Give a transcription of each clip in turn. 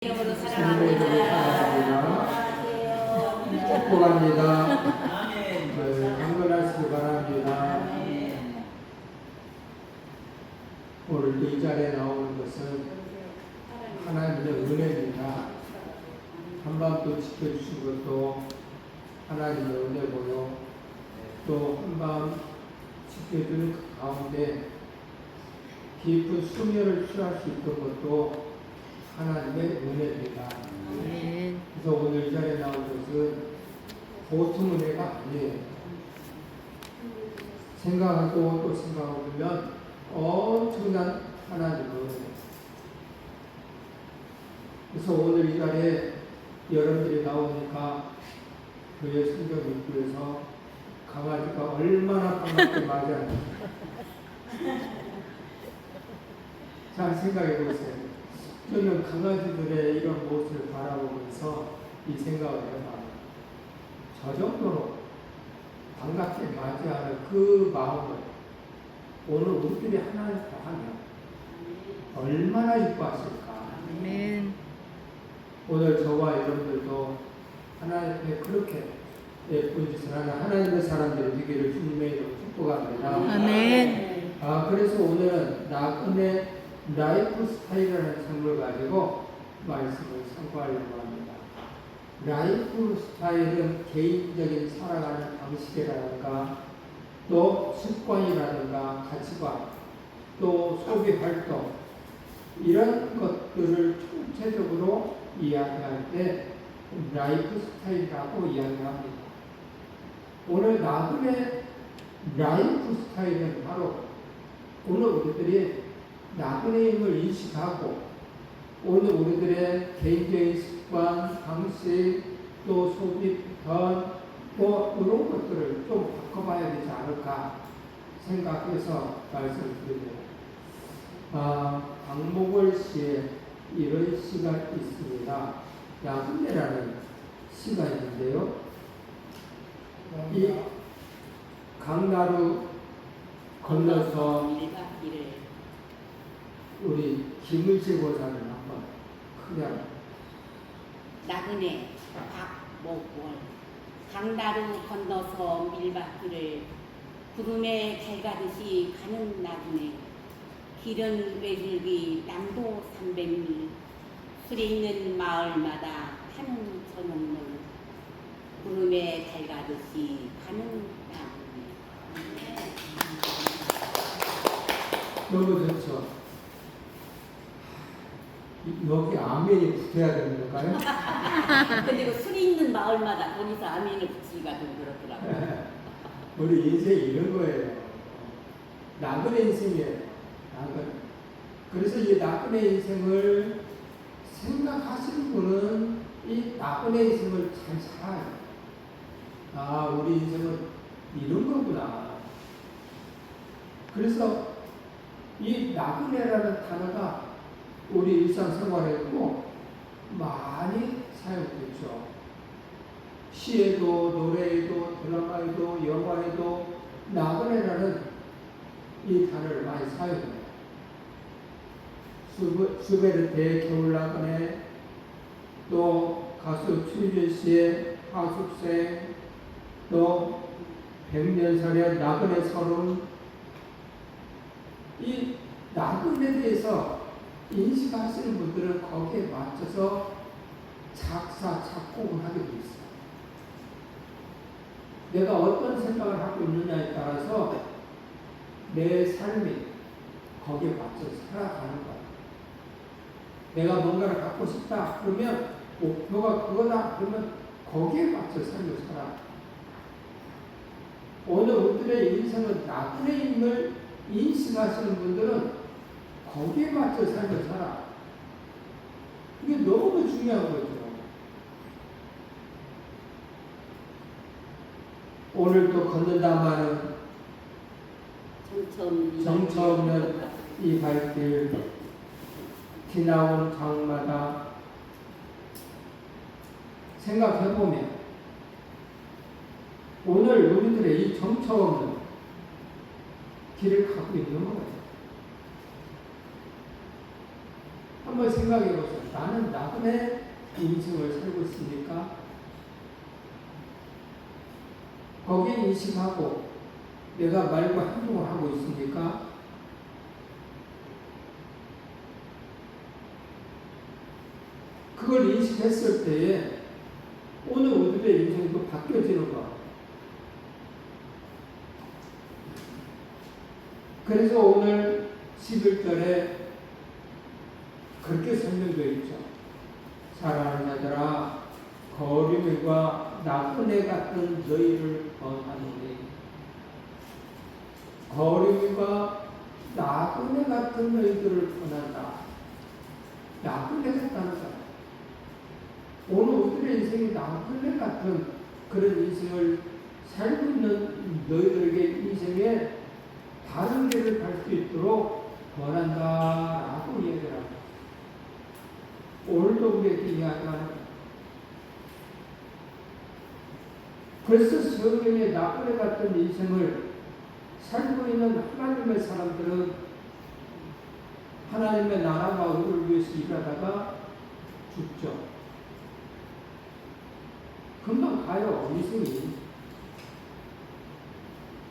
이름으로 성령으로 사랑합니다. 사랑합니다. 축복합니다. 강건하시기 바랍니다. 오늘 이 자리에 나오는 것은 하나님의 은혜입니다. 한밤도 지켜주신 것도 하나님의 은혜고요. 또 한밤 지켜주는 그 가운데 깊은 수면을 취할 수 있던 것도 하나님의 은혜입니다. 그래서 오늘 이 자리에 나온 것은 보통 은혜가 아니에요. 생각하고 또 생각하고 보면 엄청난 하나님의 은혜. 그래서 오늘 이 자리에 여러분들이 나오니까 교회 성경 입구에서 강아지가 얼마나 반갑게 맞이하는지 잘 생각해 보세요. 저는 강아지들의 이런 모습을 바라보면서 이 생각을 해봐요. 저 정도로 반갑게 맞이하는 그 마음을 오늘 우리들이 하나님 더하면 얼마나 이뻐하실까. 아멘. 오늘 저와 여러분들도 하나님의 그렇게 예쁜 짓을 하는 하나님의 사람들이 되기를 주님의 이름으로 축복합니다. 아멘. 그래서 오늘은 나그네 라이프 스타일이라는 책을 가지고 말씀을 선포하려고 합니다. 라이프 스타일은 개인적인 살아가는 방식이라든가 또 습관이라든가 가치관 또 소비 활동 이런 것들을 총체적으로 이야기할 때 라이프 스타일이라고 이야기합니다. 오늘 나그네 라이프 스타일은 바로 오늘 우리들이 나그네임을 인식하고 오늘 우리들의 개인적인 습관, 방식, 또 소비 패턴, 뭐 이런 것들을 좀 바꿔봐야 되지 않을까 생각해서 말씀을 드립니다. 박목월 씨의 이런 시가 있습니다. 나그네라는 시가 있는데요. 이 강나루 건너서 우리 김을재 고사를 한번 크게 합니다. 나그네 박목월 강나루 건너서 밀밭길을 구름에 달가듯이 가는 나그네 길은 외줄기 남도 300리 술에 있는 마을마다 타는 저녁물 구름에 달가듯이 가는 나그네. 너무 좋죠. 여기 아멘이 붙어야 되는 건가요? 근데 그 술이 있는 마을마다 거기서 아멘을 붙이기가 좀 그렇더라고요. 우리 인생이 이런 거예요. 나그네 인생이에요. 나그네. 그래서 이 나그네 인생을 생각하시는 분은 이 나그네 인생을 잘 살아요. 우리 인생은 이런 거구나. 그래서 이 나그네라는 단어가 우리 일상생활에도 많이 사용되죠. 시에도 노래에도 드라마에도 영화에도 나그네라는 이 단어를 많이 사용해요. 슈베르트의 겨울나그네, 또 가수 최유진 씨의 하숙생, 또 백년설의 나그네 서름. 이 나그네에 대해서 인식하시는 분들은 거기에 맞춰서 작사, 작곡을 하게 돼 있어요. 내가 어떤 생각을 하고 있느냐에 따라서 내 삶이 거기에 맞춰서 살아가는 거예요. 내가 뭔가를 갖고 싶다 그러면 목표가 그거다 그러면 거기에 맞춰 삶을 살아. 오늘 우리들의 인생은 나그네임을 인식하시는 분들은 거기에 맞춰 삶을 살아. 이게 너무 중요한 거죠. 오늘 또 걷는다마는 정처 없는 이 발길, 지나온 장마다 생각해보면 오늘 우리들의 이 정처 없는 길을 가고 있는 거예요. 한번 생각해 보세요. 나는 나그네 인생을 살고 있습니까? 거기에 인식하고 내가 말과 행동을 하고 있습니까? 그걸 인식했을 때에 오늘 우리의 인생도 바뀌어지는 것. 그래서 오늘 11절에 그렇게 설명되어 있죠. 사랑하는 자들아, 거류물과 나그네 같은 너희를 권하노니. 거류물과 나그네 같은 너희들을 권한다. 나그네 같다는 사람. 오늘 우리의 인생이 나그네 같은 그런 인생을 살고 있는 너희들에게 인생에 다른 길을 갈 수 있도록 권한다라고 얘기를 합니다. 오늘도 우리에게 이야기하는 거예요. 그래서 성경에 나그네 같은 인생을 살고 있는 하나님의 사람들은 하나님의 나라와 의를 위해서 일하다가 죽죠. 금방 가요, 인생이.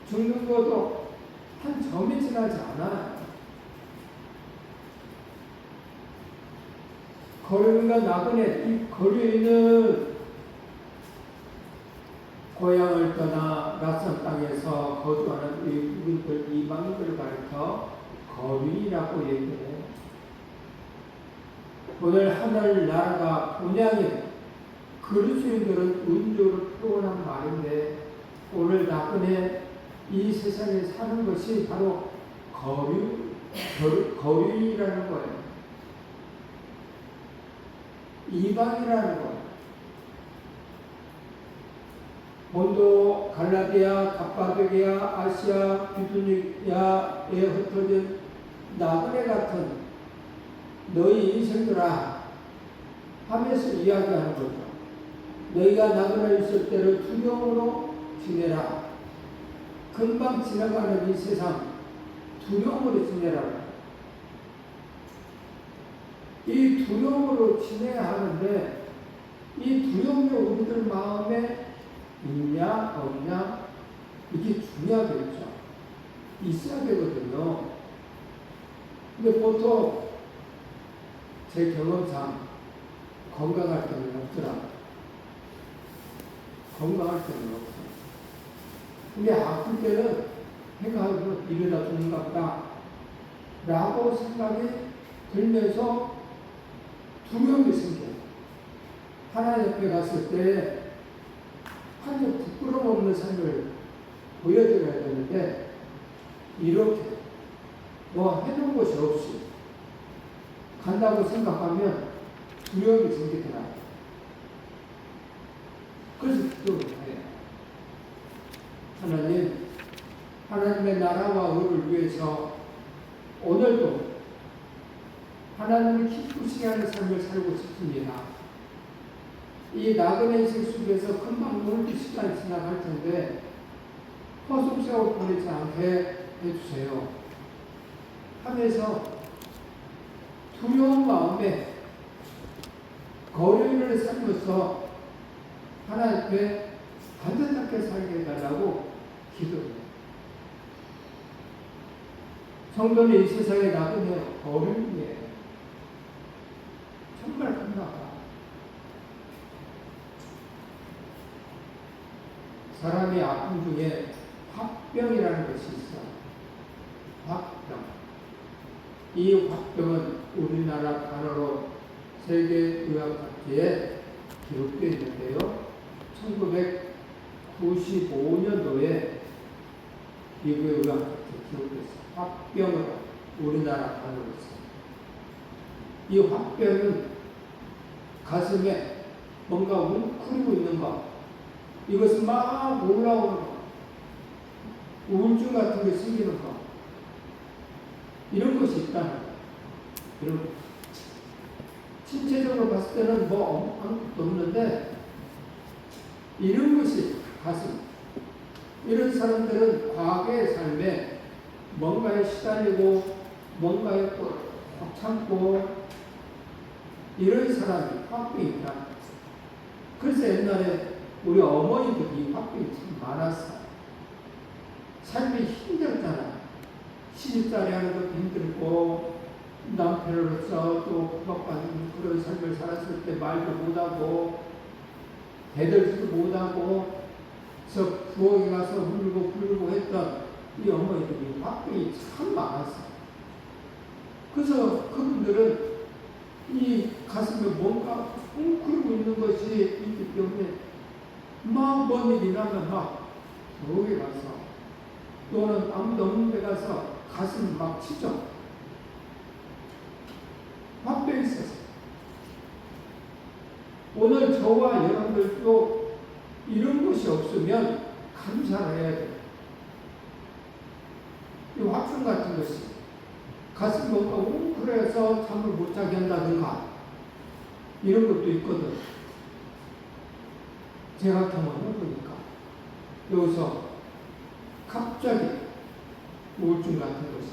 죽는 것도 한 점이 지나지 않아요. 거류인과 나그네, 이 거류인은 고향을 떠나 낯선 땅에서 거주하는 이분들, 이방인들을 가리켜 거류인이라고 얘기해요. 오늘 하늘나라가 본향인 그리스도인들은 은조를 표현한 말인데 오늘 나그네 이 세상에 사는 것이 바로 거류인이라는 거예요. 이방이라는 거예요. 본도, 갈라디아, 갑바도기아, 아시아, 비두니아에 흩어진 나그네 같은 너희 인생들아 하면서 이야기하는 거죠. 너희가 나그네 있을 때를 두려움으로 지내라. 금방 지나가는 이 세상 두려움으로 지내라. 이 두려움으로 지내야 하는데 이 두려움이 우리들 마음에 있냐 없냐 이게 중요하겠죠. 있어야 되거든요. 근데 보통 제 경험상 건강할 때는 없더라. 건강할 때는 없어. 근데 아플 때는 해가 이러다 죽는가 보다 라고 생각이 들면서 두려움이 생겨요. 하나님 옆에 갔을 때 한점 부끄러움 없는 삶을 보여드려야 되는데 이렇게 뭐 해놓은 것이 없이 간다고 생각하면 두려움이 생기더라고요. 그래서 기도를 해요. 하나님의 나라와 의를 위해서 오늘도 하나님을 기쁘시게 하는 삶을 살고 싶습니다. 이 나그네 인생 속에서 금방 오늘도 시간이 지나갈 텐데 허송세월 보내지 않게 해주세요. 하면서 두려운 마음에 거류인을 살면서 하나님께 반듯하게 살게 해달라고 기도해요. 성도는 이 세상에 나그네 거류인이에요. 정말 큰가봐. 사람이 아픔 중에 화병이라는 것이 있어. 화병. 이 화병은 우리나라 단어로 세계의학잡지에 기록되어 있는데요. 1995년도에 미국의 의학잡지에 기록됐어요. 화병은 우리나라 단어로 있어요. 이 화병은 가슴에 뭔가 웅크리고 있는 것, 이것은 막 올라오는 것, 우울증 같은 게 생기는 것, 이런 것이 있다는 거예요. 이런 신체적으로 봤을 때는 뭐 아무것도 없는데 이런 것이 가슴, 이런 사람들은 과거의 삶에 뭔가에 시달리고 뭔가에 꼭 참고 이런 사람이 화병이다. 그래서 옛날에 우리 어머니들이 화병이 참 많았어. 삶이 힘들잖아. 시집살이 하는 것도 힘들고 남편으로서 또 구박받는 그런 삶을 살았을 때 말도 못하고 대들지도 못하고 저 부엌에 가서 울고 불고 했던 이 어머니들이 화병이 참 많았어. 그래서 그분들은 이 가슴에 뭔가 웅크리고 있는 것이 있기 때문에 막 뭔 일이 나면 막 부엌에 가서 또는 아무도 없는 데 가서 가슴을 막 치죠. 화병이 있었어. 오늘 저와 여러분들도 이런 것이 없으면 감사를 해야 돼요. 이 화병 같은 것이 가슴이 뭔가 웅크려서 잠을 못 자게 한다든가 이런 것도 있거든. 제가 경험해 보니까 여기서 갑자기 우울증 같은 것이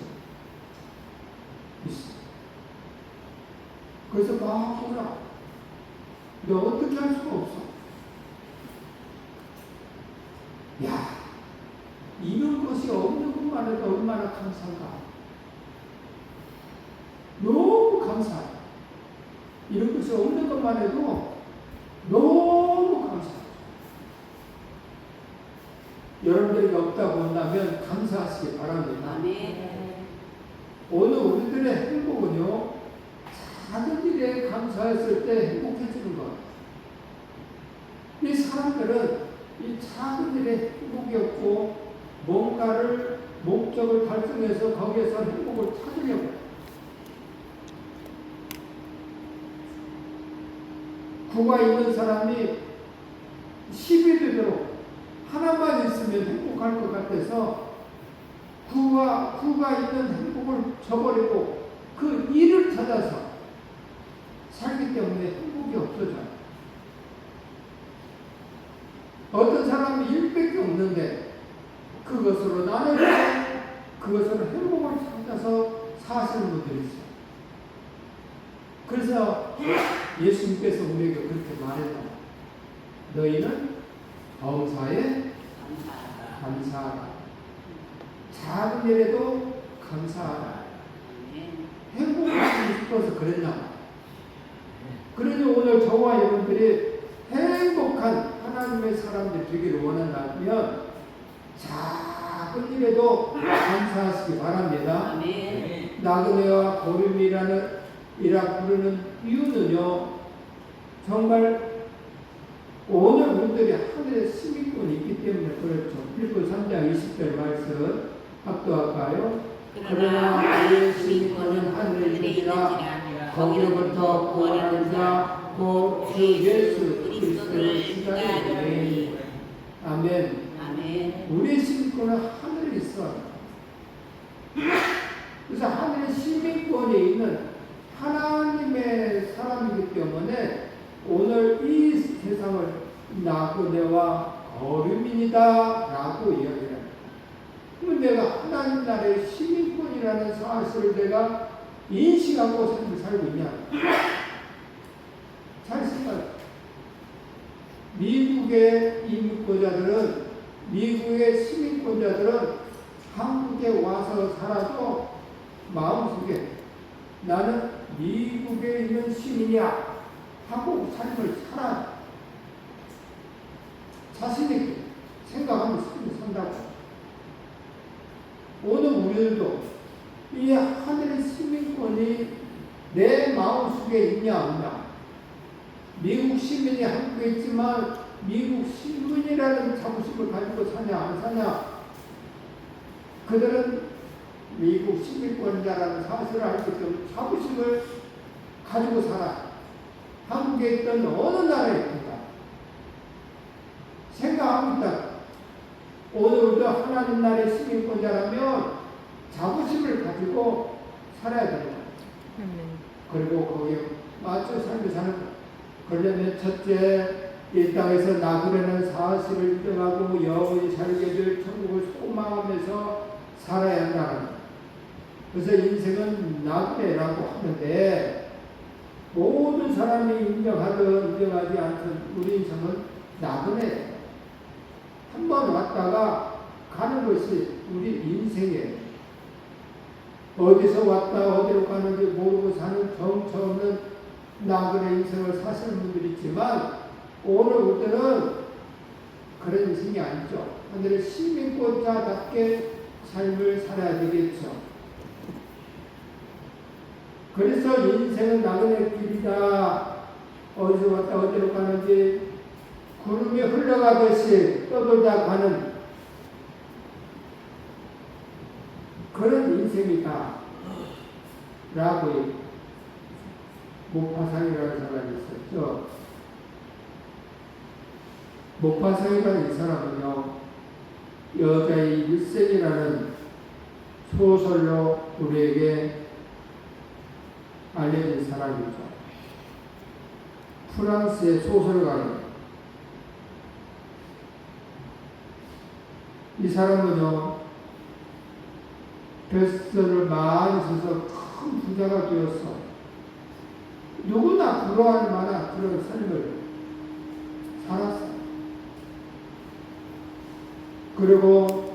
있어. 그래서 막 돌아. 근데 어떻게 할 수가 없어. 야, 이런 것이 없는 것만 해도 얼마나 감사한가. 너무 감사해. 이런 것이 없는 것만 해도 너무 감사해. 여러분들이 없다고 한다면 감사하시기 바랍니다. 아멘. 오늘 우리들의 행복은요, 작은 일에 감사했을 때 행복해지는 거예요. 이 사람들은 이 작은 일에 행복이 없고 뭔가를 목적을 달성해서 거기에서 행복을 찾으려고 해요. 구가 있는 사람이 10이 되도록 하나만 있으면 행복할 것 같아서 구가 있는 행복을 저버리고 그 일을 찾아서 살기 때문에 행복이 없어져요. 어떤 사람이 일밖에 없는데 그것으로 나누고 그것으로 행복을 찾아서 사시는 분들이 있어요. 그래서 예수님께서 우리에게 그렇게 말했다. 너희는 범사에 감사하라. 작은 일에도 감사하라. 행복하고 싶어서 그랬나. 그러니 오늘 저와 여러분들이 행복한 하나님의 사람들이 되기를 원한다면 작은 일에도 감사하시기 바랍니다. 아멘. 나그네와 보름이라는 이라 부르는 이유는요, 정말 오늘 우리들이 하늘에 시민권이 있기 때문에 그렇죠. 빌보 3장 20절 말씀 합독할까요? 그러나 우리의 시민권은 하늘에 있느니라. 거기로부터 구원하는 자 곧 주 예수 그리스도를 시작하니. 아멘. 아멘. 우리의 시민권은 하늘에 있어. 그래서 하늘에 시민권이 있는 하나님의 사람이기 때문에 오늘 이 세상을 나그네와 거류민이다 라고 이야기를 합니다. 그러면 내가 하나님 나라의 시민권이라는 사실을 내가 인식하고 삶을 살고 있냐? 잘 생각해. 미국의 이민권자들은, 미국의 시민권자들은 한국에 와서 살아도 마음속에 나는 미국에 있는 시민이야 하고 삶을 살아. 자신있게 생각하면서 산다고. 오늘 우리들도 이 하늘의 시민권이 내 마음속에 있냐 없냐. 미국 시민이 한국에 있지만 미국 시민이라는 자부심을 가지고 사냐 안 사냐. 그들은 미국 시민권자라는 사실을 알기 때문에 자부심을 가지고 살아. 한국에 있던 어느 나라에 있든가 생각하고 있다. 오늘도 하나님 나라의 시민권자라면 자부심을 가지고 살아야 된다. 그리고 거기에 맞춰 삶을 사는 것. 그러려면 첫째, 이 땅에서 나그네는 사실을 인정하고 영원히 살게 될 천국을 소망하면서 살아야 한다는 것. 그래서 인생은 나그네라고 하는데 모든 사람이 인정하든 인정하지 않든 우리 인생은 나그네. 한 번 왔다가 가는 것이 우리 인생이에요. 어디서 왔다 어디로 가는지 모르고 사는 정처 없는 나그네 인생을 사시는 분들이 있지만 오늘 올 때는 그런 인생이 아니죠. 하늘의 시민권자답게 삶을 살아야 되겠죠. 그래서 인생은 나그네 길이다. 어디서 왔다 어디로 가는지 구름이 흘러가듯이 떠돌다 가는 그런 인생이다. 라고 목파상이라는 사람이 있었죠. 목파상이라는 이 사람은요, 여자의 일생이라는 소설로 우리에게 알려진 사람이죠. 프랑스의 소설가입니다. 이 사람은요, 베스트셀러를 많이 써서 큰 부자가 되었어. 누구나 부러워할 만한 그런 삶을 살았어. 그리고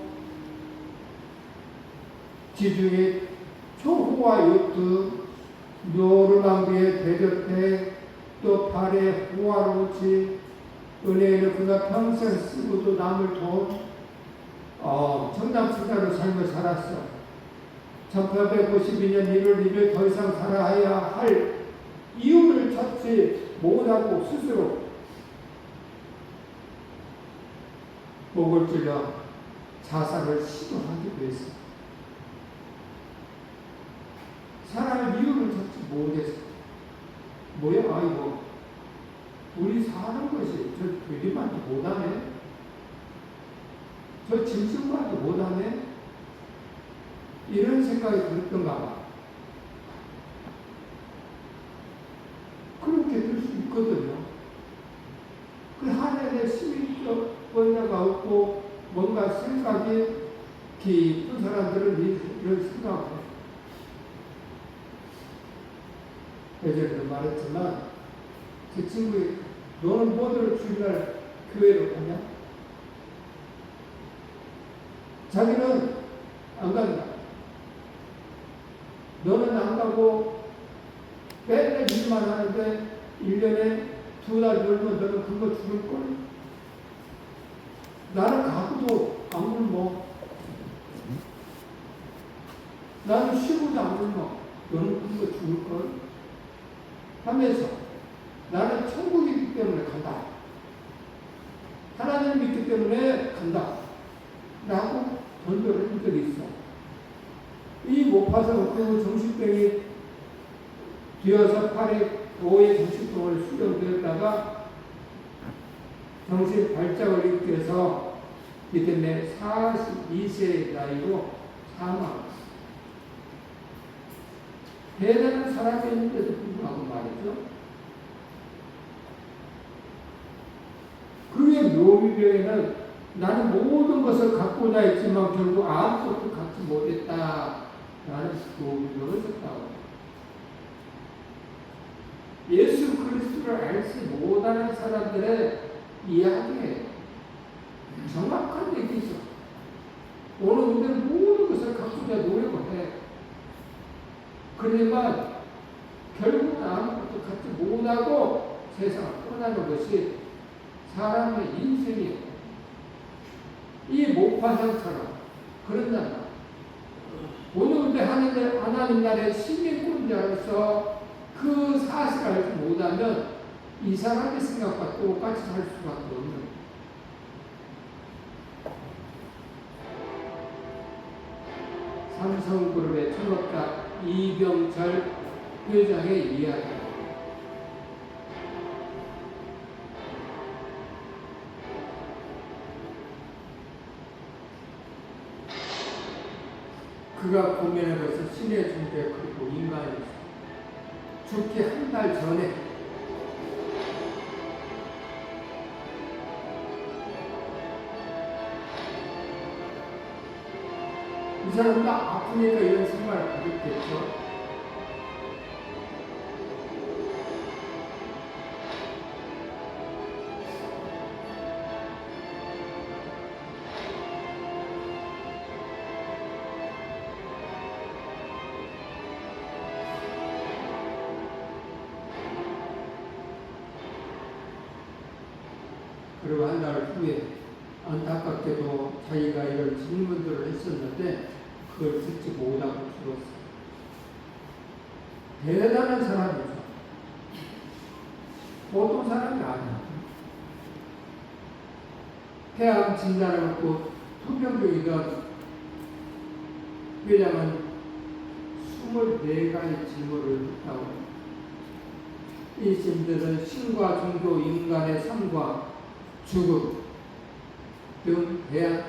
지중해 초호화 요트, 노르망디의 대저택, 또 발의 호화로치, 은혜는 그가 평생 쓰고도 남을 돈, 청담수자로 삶을 살았어. 1892년 1월 1일 더 이상 살아야 할 이유를 찾지 못하고 스스로 목을 찔러 자살을 시도하기도 했어. 살아갈 이유를 찾지 못했어. 뭐야, 아이고, 우리 사는 것이 저 되리만도 못하네. 저 짐승만도 못하네. 이런 생각이 들었던가 봐. 그렇게 들 수 있거든요. 그 하늘에 시민권자가 없고 뭔가 생각이 깊은 사람들은 이런 생각을 해요. 예전에도 말했지만 제 친구이 너는 뭐들 주일날 교회로 가냐? 자기는 안 간다. 너는 안 가고 맨날 일만 하는데 1년에 2달 놀면 너는 그거 죽을걸? 나는 가고도 안 굶어. 나는 쉬고도 안 굶어. 너는 그거 죽을걸? 하면서 나는 천국이기 때문에 간다. 하나님을 믿기 때문에 간다. 라고 전도를 한 적이 있어. 이 목파상 그 정신병이 되어서 팔에 오해 정신병을 수정되었다가 정신 발작을 일으켜서 이듬해 42세의 나이로 사망했어. 대단한 사람이었는데도 불구하고 말이죠. 그의 묘비병에는 나는 모든 것을 갖고자 했지만 결국 아무것도 갖지 못했다. 라는 묘비병을 썼다고. 예수 그리스도를 알지 못하는 사람들의 이야기에 정확한 얘기죠. 오늘 우리는 모든 것을 갖고자 노력을 해. 그러지만 결국은 아무것도 갖지 못하고 세상을 떠나는 것이 사람의 인생이에요. 이 목파상처럼 그런단 말이에요. 오늘 우리 하나님 나라의 시민권자로서 그 사실을 알지 못하면 이 사람의 생각과 똑같이 살 수밖에 없는 거예요. 삼성그룹의 창업자 이병철 회장의 이야기. 그가 고민한 것은 신의 존재 그리고 인간의 죽기 한 달 전에 이 사람은 아프니까 이런 생각을 가졌겠죠. 그리고 한 달 후에 안타깝게도 자기가 이런 질문들을 했었는데 그걸 듣지 못하고 죽었어요. 대단한 사람이죠. 보통 사람이 아니야. 폐암 진단을 받고 토병중이던 회장은 24가지 질문을 했다고 합니다. 이 질문들은 신과 종교, 인간의 삶과 죽음 등 대한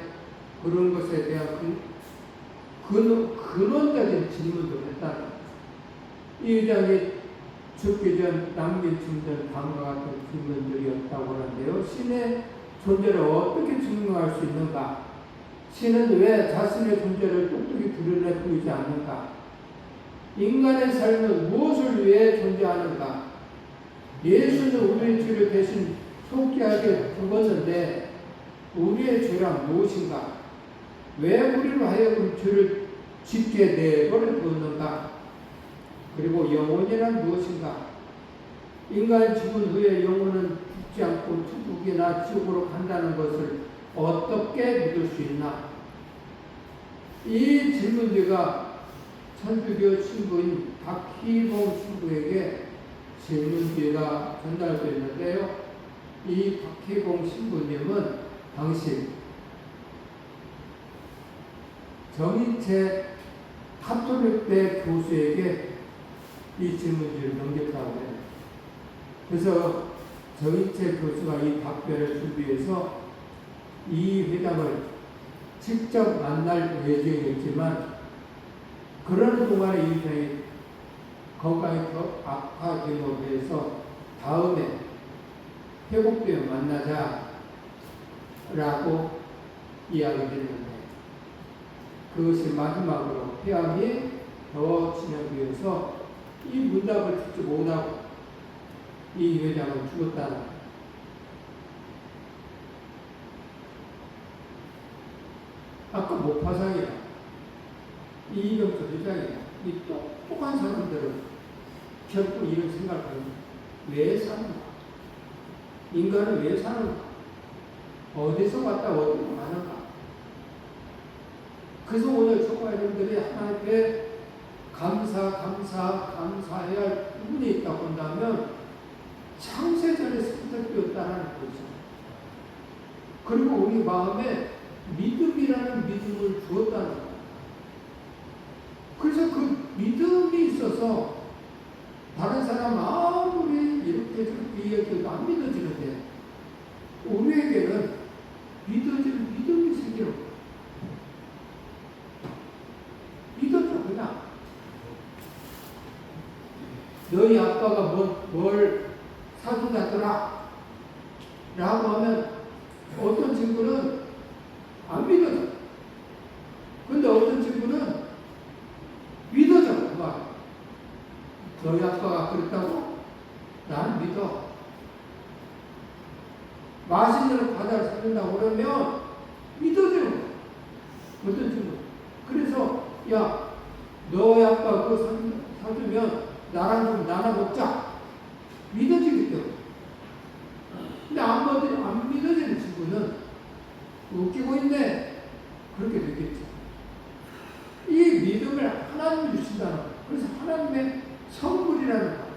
그런 것에 대한 근원적인 질문들을 했다는 거예요. 이 회장이 죽기 전 남긴 질문들은 다음과 같은 질문들이었다고 하는데요. 신의 존재를 어떻게 증명할 수 있는가? 신은 왜 자신의 존재를 똑똑히 드러내 보이지 않는가? 인간의 삶은 무엇을 위해 존재하는가? 예수는 우리의 죄를 대신 속죄하게 죽었는데 우리의 죄란 무엇인가? 왜 우리로 하여금 죄를 짓게 내버려 두었는가? 그리고 영혼이란 무엇인가? 인간이 죽은 후에 영혼은 죽지 않고 천국이나 지옥으로 간다는 것을 어떻게 믿을 수 있나? 이 질문지가 천주교 신부인 박희봉 신부에게 질문지가 전달되었는데요. 이 박희봉 신부님은 당시 정인채 카톨릭대 교수에게 이 질문지를 넘겼다고 해요. 그래서 정인채 교수가 이 답변을 준비해서 이 회장을 직접 만날 예정이었지만 그러는 동안에 이 회장이 건강이 더 악화됨으로 해서 다음에 회복되어 만나자라고 이야기했는데 그것이 마지막으로 폐암이 더 진행되어서 이 문답을 듣지 못하고 이 회장은 죽었다는 거예요. 아까 목화상이라 이병철 회장이라 이 똑똑한 사람들은 결코 이런 생각을 합니다. 왜 사는가? 인간은 왜 사는가? 어디서 왔다 어디로 가는가? 그래서 오늘 저와 여러분들이 하나님께 감사해야 할 부분이 있다고 한다면 창세전에 선택되었다는 거죠. 그리고 우리 마음에 믿음이라는 믿음을 주었다는 거예요. 그래서 그 믿음이 있어서 다른 사람 아무리 이렇게 저렇게 이야기해도 안 믿어지는데 우리에게는 믿어지는 믿음이 생기는 거예요. 믿어줘 그냥. 너희 아빠가 뭘 사준다더라 라고 하면 어떤 친구는 안 믿어져. 근데 어떤 친구는 믿어져. 그 말. 너희 아빠가 그랬다고? 나는 믿어. 맛있는 과자를 사준다고 그러면 믿어지는 거야. 어떤 친구. 그래서 야 너희 아빠 그거 사주면 나랑 좀 나눠 먹자. 믿어지기 때문에. 근데 안 믿어지는 친구는 웃기고 있네. 그렇게 되겠죠. 이 믿음을 하나님이 주신다는 거예요. 그래서 하나님의 선물이라는 거예요.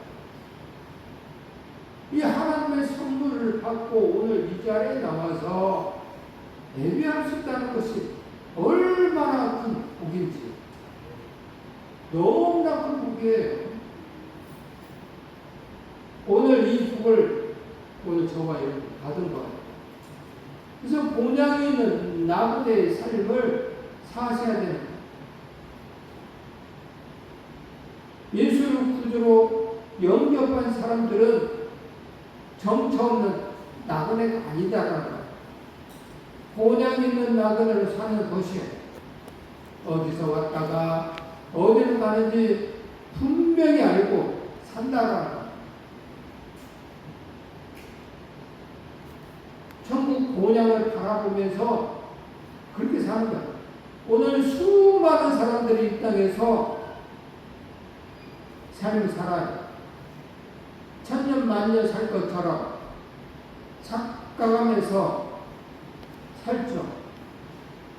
이 하나님의 선물을 받고 오늘 이 자리에 나와서 예배할 수 있다는 것이 얼마나 큰 복인지. 너무나 큰 복이에요. 오늘 이 복을 오늘 저와 여러분 받은 거예요. 그래서 본향이 있는 나그네의 삶을 사셔야 되는 거예요. 예수를 구주로 영접한 사람들은 정처 없는 나그네가 아니다라는 거예요. 본향 있는 나그네로 사는 것이에요. 어디서 왔다가 어디로 가는지 분명히 알고 산다라는 거예요. 천국 본향을 바라보면서 그렇게 사는 거예요. 오늘 수많은 사람들이 이 땅에서 삶을 살아요. 천년 만년 살 것처럼 바꿔가면서 살죠.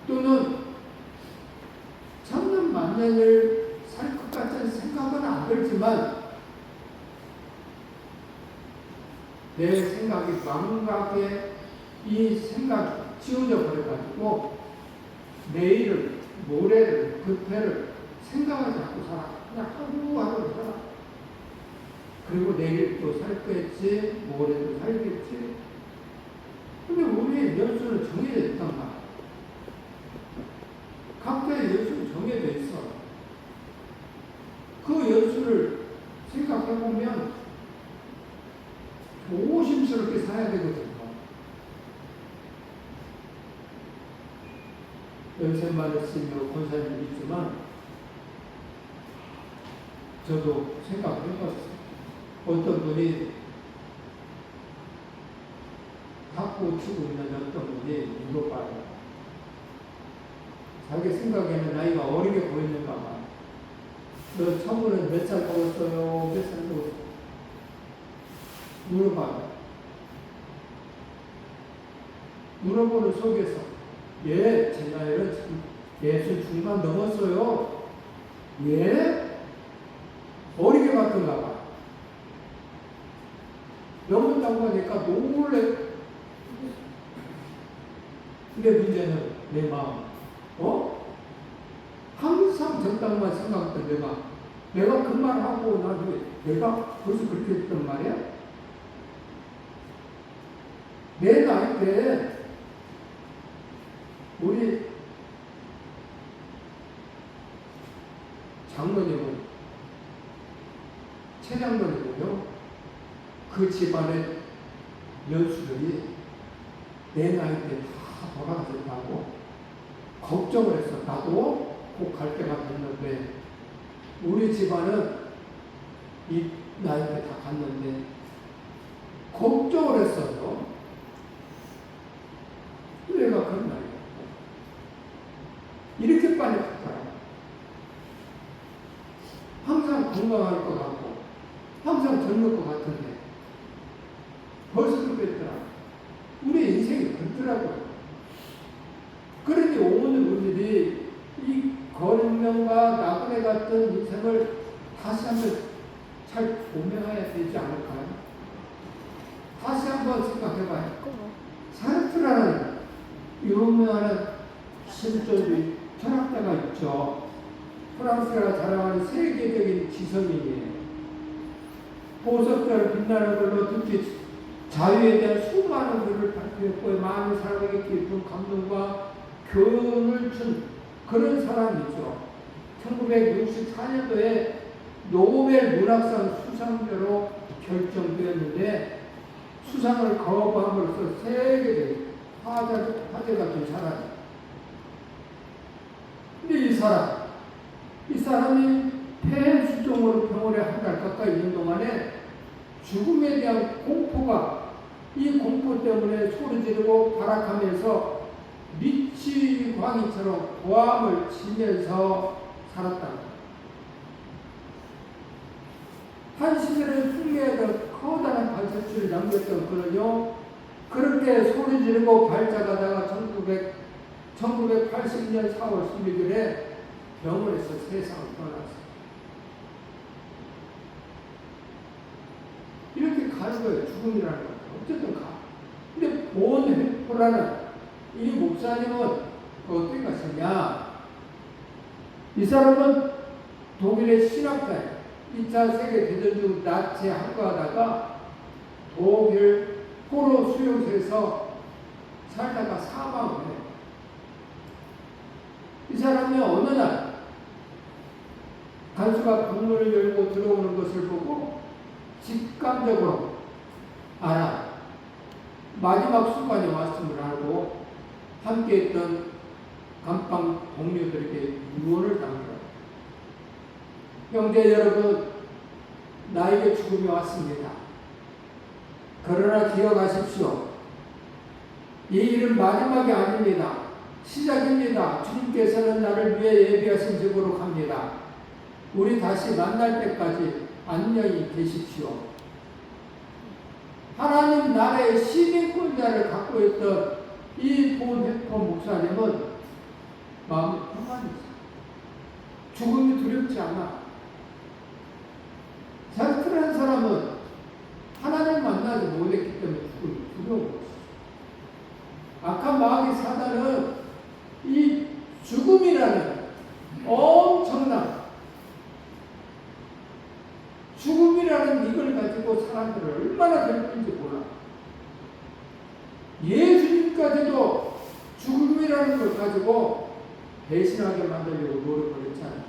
또는 천년 만년을 살 것 같은 생각은 안 들지만 내 생각이 망각에 이 생각이 지워져 버려가지고 내일을, 모레를, 그때를 생각을 자꾸 살아. 그냥 하루하루 살아. 그리고 내일 또 살 거겠지, 모레도 살겠지. 근데 우리의 연수는 정해져 있단 말이야. 각자의 연수는 정해져 있어. 그 연수를 생각해보면 조심스럽게 살아야 되거든요. 연세만을 쓰며 권사님이 있지만 저도 생각해봤어요. 어떤 분이 탁구 치고 있는 어떤 분이 물어봐요. 자기 생각에는 나이가 어리게 보이는가 봐. 너 처음에는 몇 살 먹었어요? 몇 살 먹었어요? 물어봐요. 물어보는 속에서 예, 제 나이는 60 중반 넘었어요. 예? 어리게 봤던가 봐. 넘었다고 하니까 놀래. 근데 문제는 내 마음. 항상 정당만 생각했던 내가 그 말하고 나도 내가 벌써 그렇게 했단 말이야? 내 나이 때 우리 장로님은 최장로님은요, 그 집안의 연수들이 내 나이 때 다 돌아가셨다고 걱정을 했어. 나도 꼭 갈 때가 됐는데 우리 집안은 이 나이 때 다 갔는데 걱정을 했어요. 내가 그런 나이가 이렇게 빨리 갔더라. 항상 건강할 것 같고 항상 젊을 것 같은데 벌써 그렇게 했더라. 우리 인생이 그렇더라고요. 그러니 오늘 우리들이 이 거린명과 나그네 같은 인생을 다시 한번 잘 고민해야 되지 않을까요? 다시 한번 생각해봐요. 사르트라는 유명한 실존주의 철학자가 있죠. 프랑스가 자랑하는 세계적인 지성인이에요. 보석별 빛나는 걸로 특히 자유에 대한 수많은 글을 발표했고 많은 사람에게 깊은 감동과 교훈을 준 그런 사람이죠. 1964년도에 노벨 문학상 수상자로 결정되었는데 수상을 거부함으로써 세계적인 화제가 된 사람이에요. 근데 이 사람이 폐렴수종으로 병원에 한 달 가까이 있는 동안에 죽음에 대한 공포가 이 공포 때문에 소리 지르고 발악하면서 미치 광이처럼 고함을 치면서 살았다. 한 시대를 풍미하던 커다란 발자취를 남겼던 그는요, 그렇게 소리 지르고 발작하다가 1980년 4월 16일에 병원에서 세상을 떠났어요. 이렇게 가는 거예요. 죽음이라는 거. 어쨌든 가. 근데 본헤퍼라는 이 목사님은 어떻게 갔었냐? 이 사람은 독일의 신학자예요. 2차 세계대전 중 나치에 항거하다가 독일 포로 수용소에서 살다가 사망을 해요. 이 사람이 어느 날 간수가 방문을 열고 들어오는 것을 보고 직감적으로 알아. 마지막 순간이 왔음을 알고 함께했던 감방 동료들에게 유언을 당하더라. 형제 여러분, 나에게 죽음이 왔습니다. 그러나 기억하십시오. 이 일은 마지막이 아닙니다. 시작입니다. 주님께서는 나를 위해 예비하신 집으로 갑니다. 우리 다시 만날 때까지 안녕히 계십시오. 하나님 나라의 시민권자를 갖고 있던 이 본회포 목사님은 마음이 평안했어. 죽음이 두렵지 않아. 자스트라는 사람은 하나님 만나지 못했기 때문에 죽음이 두려워. 악한 마귀 사단은 이 죽음이라는 엄청난 죽음이라는 이걸 가지고 사람들을 얼마나 괴롭힌지 몰라. 예수님까지도 죽음이라는 걸 가지고 배신하게 만들려고 노력을 했잖아요.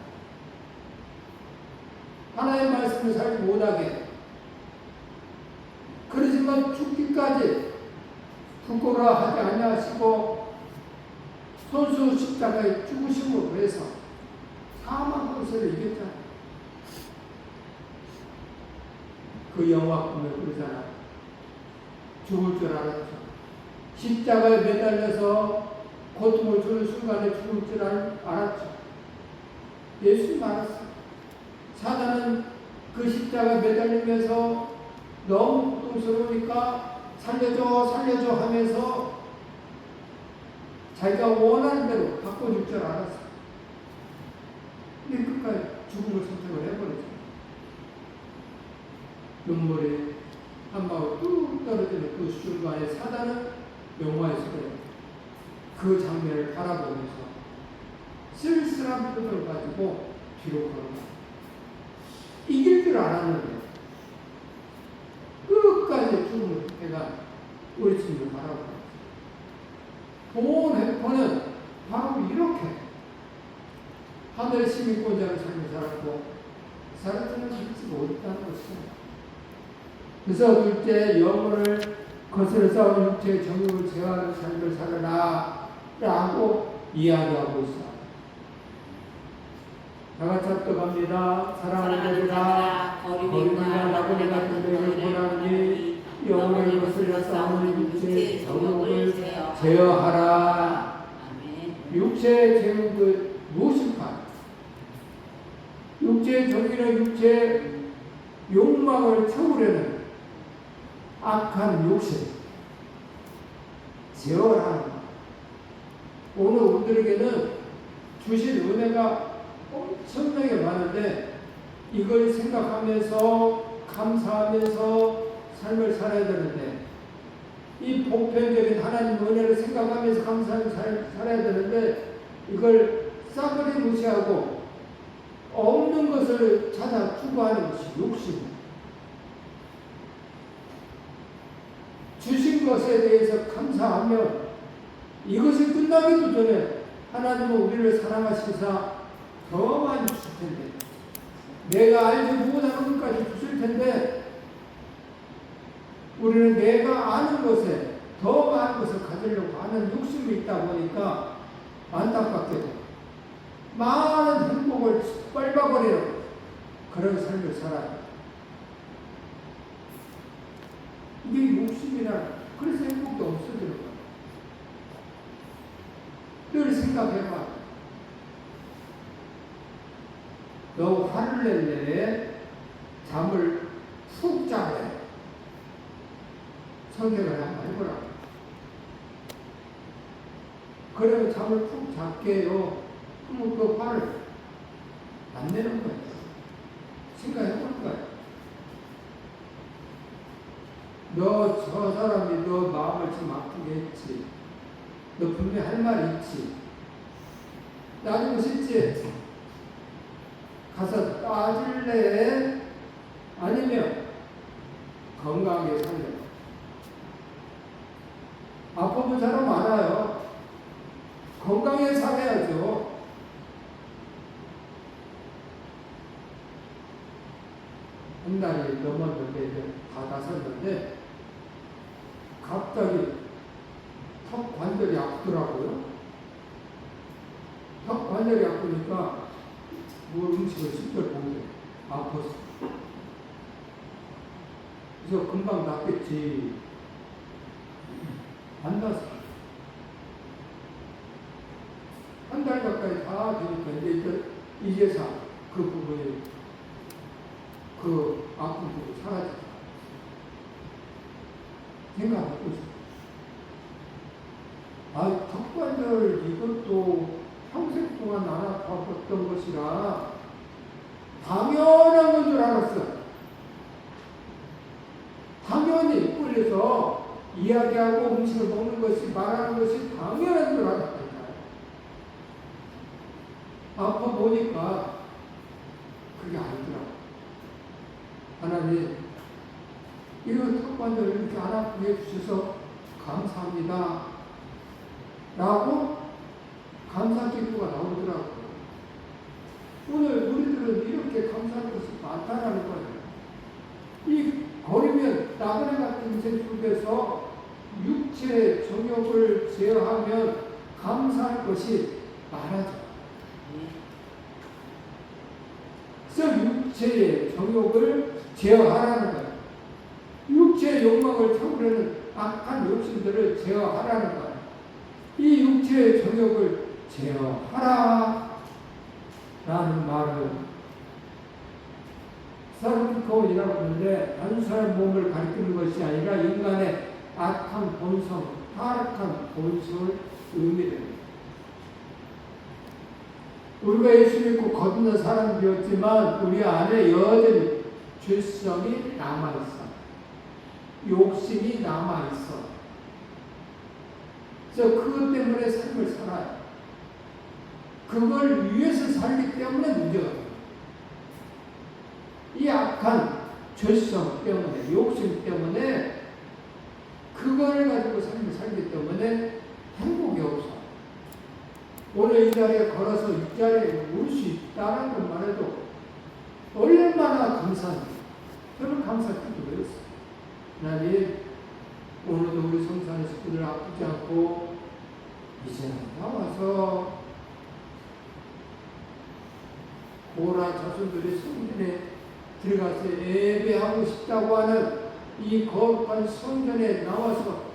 하나님의 말씀을 살지 못하게. 그러지만 죽기까지 부끄러워 하지 아니하시고 손수 십자가에 죽으심으로 해서 사망 권세를 이겼잖아요. 그 영화 보면 그러잖아. 죽을 줄 알았죠. 십자가에 매달려서 고통을 주는 순간에 죽을 줄 알았죠. 예수님 알았어요. 사단은 그 십자가에 매달리면서 너무 고통스러우니까 살려줘 살려줘 하면서 자기가 원하는 대로 바꿔줄 줄 알았어요. 근데 끝까지 죽음을 선택을 해버렸죠. 눈물이 한 방울 뚝 떨어지는 그 순간에 사단은 영화에서 그 장면을 바라보면서 쓸쓸한 표정을 가지고 뒤로 걸어가. 이길 줄 알았는데 끝까지 죽음을 해가 우리 주님을 바라보고 본회포는 바로 이렇게 하늘의 시민권자를 삶을 살았고 사람들은 믿지 못했다는 것입니다. 그래서 둘째, 영혼을 거스려 싸운 육체의 정욕을 제어하는 삶을 살아라 라고 이야기하고 있어요. 다 같이 합독합니다. 사랑하는 자들아, 거리나 나그네 같은 너희를 보라니 영혼을 거스려 싸우는 육체의 정욕을 제어하라. 육체의 정욕은 무엇일까? 육체의 정욕은 육체의 욕망을 채우려는 악한 욕심, 제어하는 것. 오늘 우리들에게는 주신 은혜가 엄청나게 많은데 이걸 생각하면서 감사하면서 삶을 살아야 되는데 이 보편적인 하나님 은혜를 생각하면서 감사하면서 살아야 되는데 이걸 싸그리 무시하고 없는 것을 찾아 추구하는 것이 욕심입니다. 주신 것에 대해서 감사하며 이것이 끝나기도 전에 하나님은 우리를 사랑하시사 더 많이 주실 텐데 내가 알지 못하는 것까지 주실 텐데 우리는 내가 아는 것에 더 많은 것을 가지려고 하는 욕심이 있다 보니까 안타깝게도 많은 행복을 빨아버리는 그런 삶을 살아요. 이게 욕심이라 그래서 행복도 없어지는 거야. 늘 생각해봐. 너 화를 낼래? 잠을 푹 자래? 선택을 한번 해보라. 그러면 잠을 푹 잘게요. 그러면 그 화를 안 내는 거야. 생각해보는 거야. 너 저 사람이 너 마음을 좀 아프게 했지. 너 분명히 할 말이 있지. 따지고 싶지? 가서 따질래? 아니면 건강하게 살래? 아프면 사람 많아요. 건강하게 살아야죠. 한 달이 넘었는데 이제 다 나섰는데 갑자기 턱 관절이 아프더라고요. 턱 관절이 아프니까 뭐 음식을 씹을 보는데 아팠어. 그래서 금방 낫겠지. 안 났어. 한 달 가까이 다 되니까 이제서 그 부분이 그 아픈 부분이 사라졌다. 생각하고 있어요. 턱관절 이것도 평생 동안 안 아팠던 것이라 당연한 건 줄 알았어요. 당연히 꿀려서 이야기하고 음식을 먹는 것이 말하는 것이 당연한 줄 알았다니까요. 아파 보니까 그게 아니더라고요. 하나님, 이런 턱관절 이렇게 안 아프게 해주셔서 감사합니다. 라고 감사 기도가 나오더라고요. 오늘 우리들은 이렇게 감사할 것이 많다라는 거예요. 이 걸으면 나그네 같은 인생 속에서 육체 정욕을 제어하면 감사할 것이 많아져. 그래서 육체의 정욕을 제어하라는 거예요. 육체의 욕망을 채우려는 악한 욕심들을 제어하라는 거예요. 이 육체의 정욕을 제어하라 라는 말은 서른코인이라고 하는데 단순한 몸을 가리키는 것이 아니라 인간의 악한 본성, 타락한 본성을 의미합니다. 우리가 예수 믿고 거듭난 사람이었지만 우리 안에 여전히 죄성이 남아있어. 욕심이 남아있어. 그래서 그것 때문에 삶을 살아요. 그걸 위해서 살기 때문에 문제가 돼요. 이 악한 죄성 때문에, 욕심 때문에 그걸 가지고 삶을 살기 때문에 행복이 없어. 오늘 이 자리에 걸어서 이 자리에 올 수 있다는 것만 해도 얼마나 감사합니다. 저는 감사기도 했어요. 하나님, 오늘도 우리 성산의 식구들 아프지 않고 이제 나와서 고라 자손들이 성전에 들어가서 예배하고 싶다고 하는 이 거룩한 성전에 나와서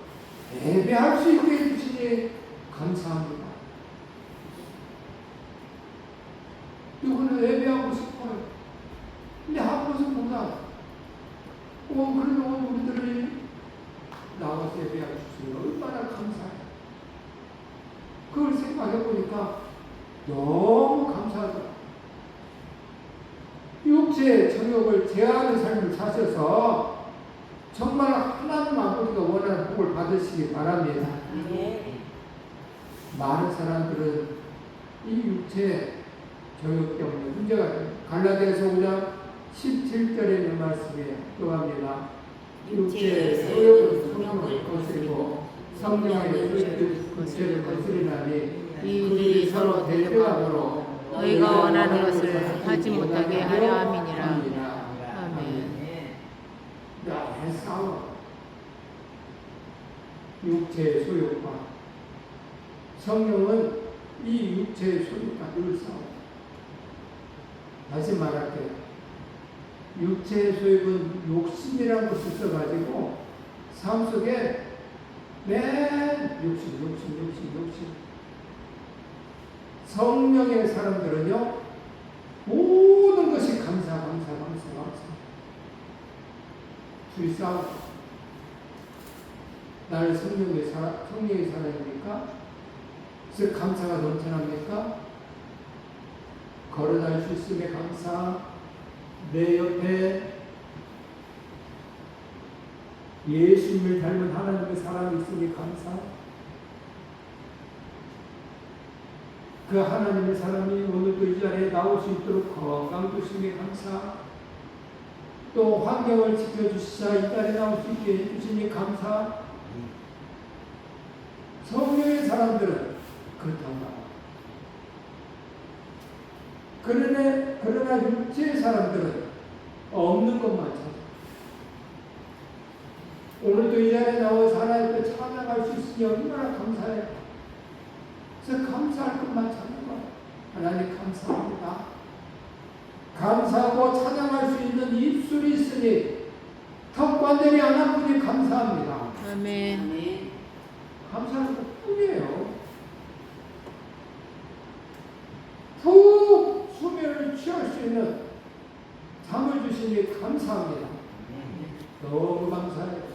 예배할 수 있게 해주시니 감사합니다. 누구는 예배하고 싶어요. 근데 한 곳은 보다 그래도 오늘 우리들이 나와서 예배하고 싶으니 얼마나 감사해요. 그걸 생각해 보니까 너무 감사하더라고요. 육체의 정욕을 제어하는 삶을 사셔서 정말 하나님 아버지가 원하는 복을 받으시기 바랍니다. 네. 많은 사람들은 이 육체 정욕 때문에 문제가 돼요. 갈라디아서 5장 17절에 있는 말씀이에요. 또 합니다. 육체의 소욕은 성령을 거스리고 성령의 소욕은 육체를 거스리나니 이들이 서로 대적함으로 너희가 원하는 것을 하지 못하게 하려 함이니라. 아멘. 늘 싸워. 육체의 소욕과 성령은 이 육체의 소욕과 늘 싸워. 다시 말할게요. 육체의 소욕은 욕심이라는 것을 써가지고 삶 속에 맨 욕심. 성령의 사람들은요, 모든 것이 감사. 둘이 싸우고. 나를 성령의 사람입니까? 그래서 감사가 넘쳐납니까? 걸어다닐 수 있음에 감사. 내 옆에 예수님을 닮은 하나님의 사람이 있으니 감사. 그 하나님의 사람이 오늘도 이 자리에 나올 수 있도록 건강 주심에 감사. 또 환경을 지켜주시자 이 자리에 나올 수 있게 해주시니 감사. 성령의 사람들은 그렇단다. 그러나 육체의 사람들은 없는 것만 찾아. 오늘도 이 자리에 나와서 하나님께 찬양할 수 있으니 얼마나 감사해. 그래서 감사할 것만 찾는 거야. 하나님 감사합니다. 감사하고 찬양할 수 있는 입술이 있으니 턱관절이 안 아프니 감사합니다. 아멘. 감사하는 것 뿐이에요. 푹 수면을 취할 수 있는 잠을 주시니 감사합니다. 너무 감사해요.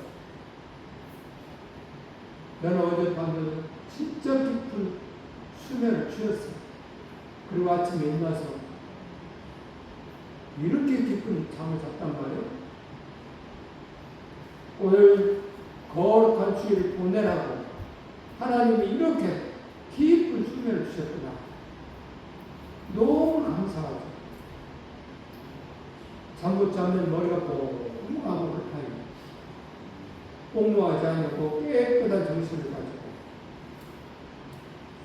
나는 어젯밤에 진짜 깊은 수면을 취했어. 그리고 아침에 일어나서 이렇게 깊은 잠을 잤단 말이에요. 오늘 거룩한 주일을 보내라고 하나님이 이렇게 깊은 수면을 주셨구나. 너무 감사하죠. 잠 못 자면 머리가 멍하고 그렇다니. 공모하지 않고 깨끗한 정신을 가지고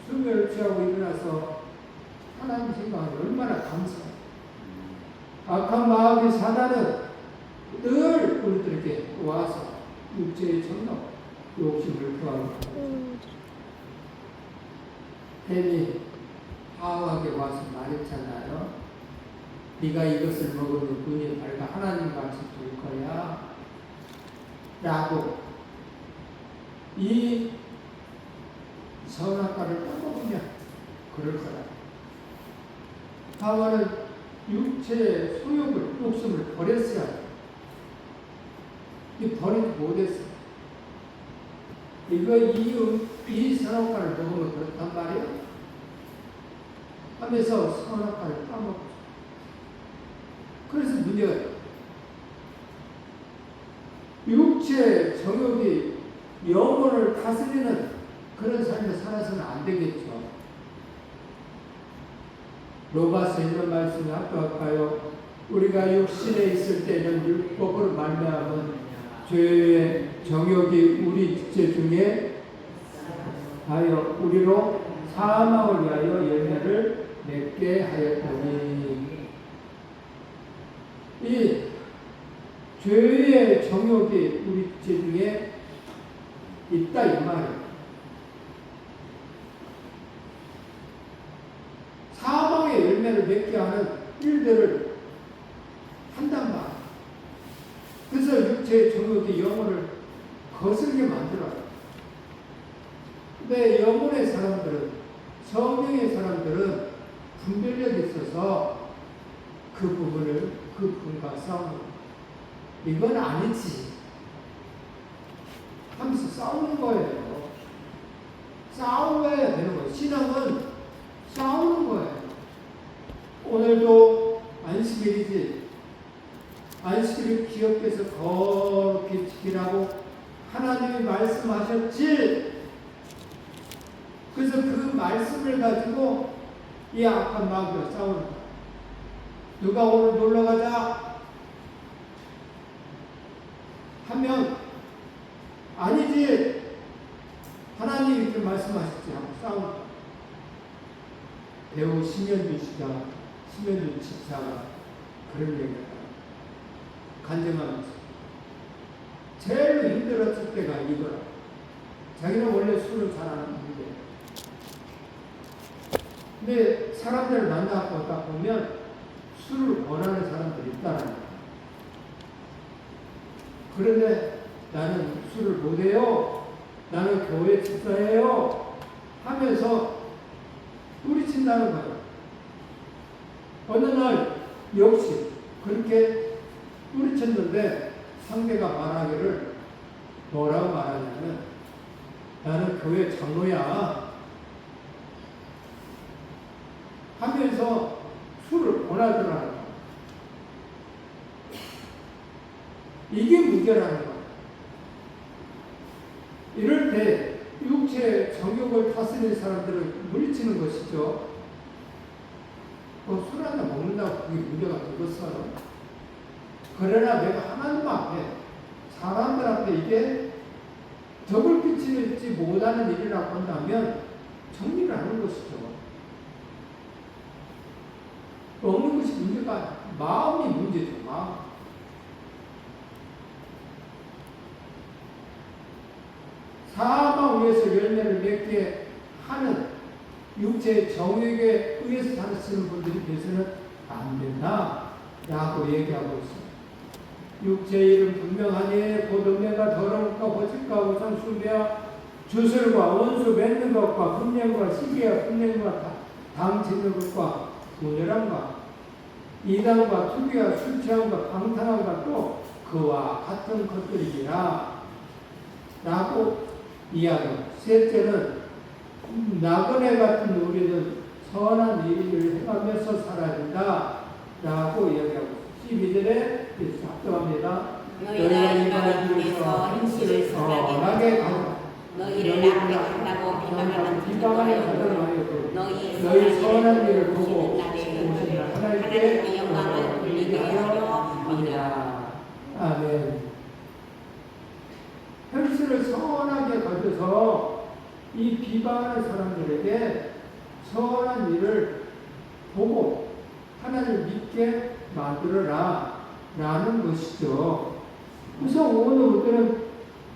수면을 취하고 일어나서 하나님 생각하니 얼마나 감사해요. 악한 마귀 사단은 늘 우리들에게 와서 육체의 정욕, 욕심을 구하고 뱀이 하와에게 와서 말했잖아요. 네가 이것을 먹으면 눈이 밝아 하나님같이 될 거야 라고. 이 선악과를 떠먹으면 그럴 거라. 하와는 육체의 소욕을, 욕심을 버렸어야 돼. 버리지 못했어. 이 선악과를 먹으면 그렇단 말이에요. 하면서 선악과를 따먹고. 그래서 문제가 육체 정욕이 영혼을 다스리는 그런 삶을 살아서는 안 되겠죠. 로마서 있는 말씀이 어떨까요? 우리가 육신에 있을 때는 율법으로 말미암은 죄의 정욕이 우리 지체 중에 하여 우리로 사망을 위하여 열매를 맺게 하였더니. 이 죄의 정욕이 우리 지체 중에 있다 이 말이에요. 사망의 열매를 맺게 하는 일들을 한단 말이에요. 그래서 육체의 정욕이 영혼을 거슬게 만들어요. 근데 영혼의 사람들은, 성령의 사람들은 분별력이 있어서 그 부분과 싸우는 거예요. 이건 아니지 하면서 싸우는 거예요. 싸워야 되는 거예요. 신앙은 싸우는 거예요. 오늘도 안식일이지. 안식일을 기억해서 거룩히 지키라고 하나님이 말씀하셨지. 그래서 그 말씀을 가지고 이 악한 마귀와 싸우는 거예요. 누가 오늘 놀러 가자 하면 아니지. 하나님이 이렇게 말씀하셨지 하고 싸우는 거예요. 배우 심현주 집사가 그런 얘기를 해요. 간증하면서 제일 힘들었을 때가 이거라. 자기는 원래 술을 잘 안 먹는데, 근데 사람들을 만나고 딱 보면 술을 원하는 사람들이 있다는 거예요. 그런데 나는 술을 못해요. 나는 교회 집사예요. 하면서 뿌리친다는 거예요. 어느 날 역시 그렇게 뿌리쳤는데 상대가 말하기를 뭐라고 말하냐면 나는 교회 장로야 하면서 술을 권하더라는 거예요. 이게 문제라는 거예요. 이럴 때 육체 정욕을 다스리는 사람들을 물리치는 것이죠. 술 한잔 먹는다고 그게 문제가 되겠어요. 그러나 내가 하나님 앞에, 사람들 앞에 이게 덕을 끼치지 못하는 일이라고 한다면 정리를 하는 것이죠. 먹는 것이 문제가, 마음이 문제죠. 마음. 사망 위에서 열매를 맺게 하는 육체의 정욕에 의해서 사시는 분들이 돼서는 안 된다 라고 얘기하고 있습니다. 육체의 일은 분명하니 곧 음녀가 더러운 것과 거짓과 우상 숭배와 주술과 원수 맺는 것과 분쟁과 시기와 분쟁과 당 짓는 것과 분열함과 이단과 투기와 술 취함과 방탕함과 또 그와 같은 것들이니라 라고 이야기. 셋째는 나그네 같은 우리는 선한 일을 행하면서 살아야 된다 라고 이야기하고 12절에 작성합니다. 너희가 이방을 통해서 행실을 선하게 하고 너희를 납득한다고 비방하는 자들을 하여 너희 선한 일을 보고 오신 하나님께 영광을 돌리게 하려 함이라. 아멘. 행실을 선하게 가져서 이 비방하는 사람들에게 선한 일을 보고 하나님을 믿게 만들어라 라는 것이죠. 그래서 오늘 우리는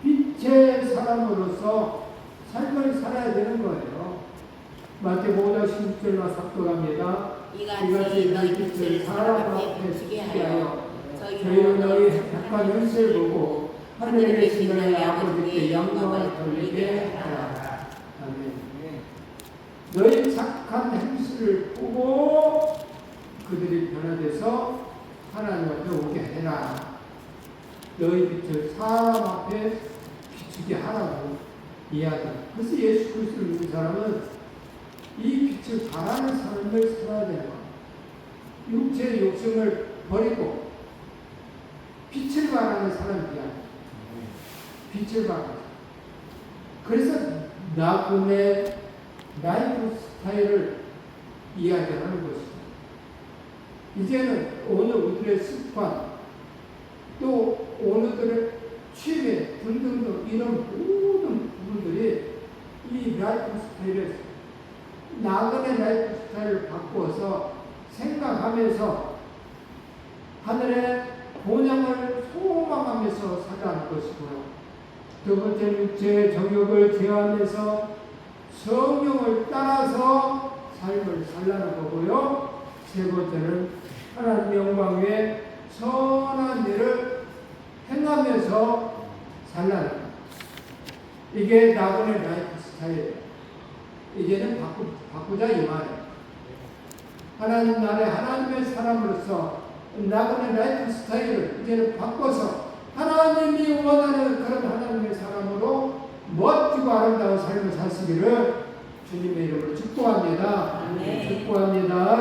빛의 사람으로서 삶을 살아야 되는 거예요. 마태복음 16절과 삭도합니다. 이같이 너희 빛을 사람 앞에 비추게 하여 저희는 너희 착한 현실을 보고 하늘에 계신 너희 아버지께 영광을 돌리게 하라. 아멘. 너희 착한 행실을 보고 그들이 변화돼서 하나님 앞에 오게 해라. 너희 빛을 사람 앞에 비추게 하라고 이야기합니다. 그래서 예수 그리스도를 믿는 사람은 이 빛을 바라는 삶을 살아야 되는 거예요. 육체의 욕심을 버리고 빛을 바라는 사람이야. 빛을 바라는 사람. 그래서 나그네 라이프 스타일을 이야기하는 것이죠. 이제는 오늘 우리의 습관, 또 오늘들의 취미 등등등 이런 모든 부분들이 이 라이프 스타일을 나그네 라이프 스타일을 바꾸어서 생각하면서 하늘의 본향을 소망하면서 살아가는 것이고요. 두 번째는 제 정욕을 제어하면서 성령을 따라서 삶을 살라는 거고요. 세 번째는 하나님 영광 위에 선한 일을 행하면서 살라는 것. 이게 나그네 라이프 스타일이에요. 이제는 바꾸자 이 말이에요. 하나님 나라의 하나님의 사람으로서 나그네 라이프 스타일을 이제는 바꿔서 하나님이 원하는 그런 하나님의 사람으로 멋지고 아름다운 삶을 사시기를 주님의 이름으로 축복합니다. 아멘. 축복합니다.